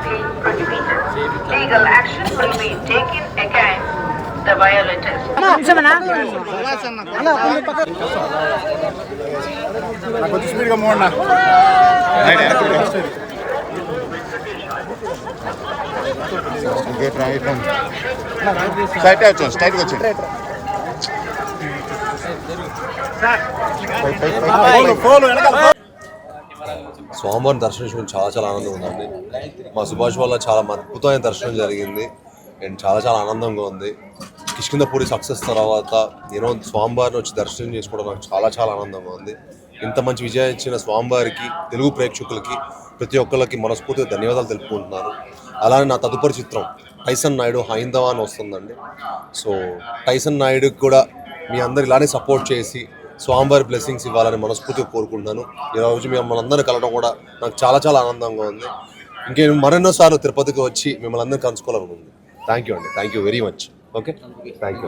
strictly prohibited. Legal action will be taken against the violators. కొంచెం స్పీడ్గా మోడనా straight వచ్చాను స్ట్రైట్గా వచ్చాను స్వామివారిని దర్శించుకుని చాలా ఆనందంగా ఉందండి. మా సుభాష్ వల్ల చాలా అద్భుతమైన దర్శనం జరిగింది అండ్ చాలా ఆనందంగా ఉంది. కిష్కింధపురి సక్సెస్ తర్వాత నేను స్వామివారిని వచ్చి దర్శనం చేసుకోవడం నాకు చాలా ఆనందంగా ఉంది. ఇంత మంచి విజయం ఇచ్చిన స్వామివారికి, తెలుగు ప్రేక్షకులకి, ప్రతి ఒక్కరికి మనస్ఫూర్తిగా ధన్యవాదాలు తెలుపుకుంటున్నాను. అలానే నా తదుపరి చిత్రం టైసన్ నాయుడు హైందవ అని వస్తుందండి. సో టైసన్ నాయుడుకి కూడా మీ అందరు ఇలానే సపోర్ట్ చేసి స్వామివారి బ్లెస్సింగ్స్ ఇవ్వాలని మనస్ఫూర్తిగా కోరుకుంటున్నాను. ఈరోజు మిమ్మల్ని అందరినీ కలవడం కూడా నాకు చాలా ఆనందంగా ఉంది. ఇంకేం మరెన్నోసార్లు తిరుపతికి వచ్చి మిమ్మల్ని అందరినీ కలుసుకోవాలనుకుంది. థ్యాంక్ యూ అండి. Thank you very much. Okay, thank you.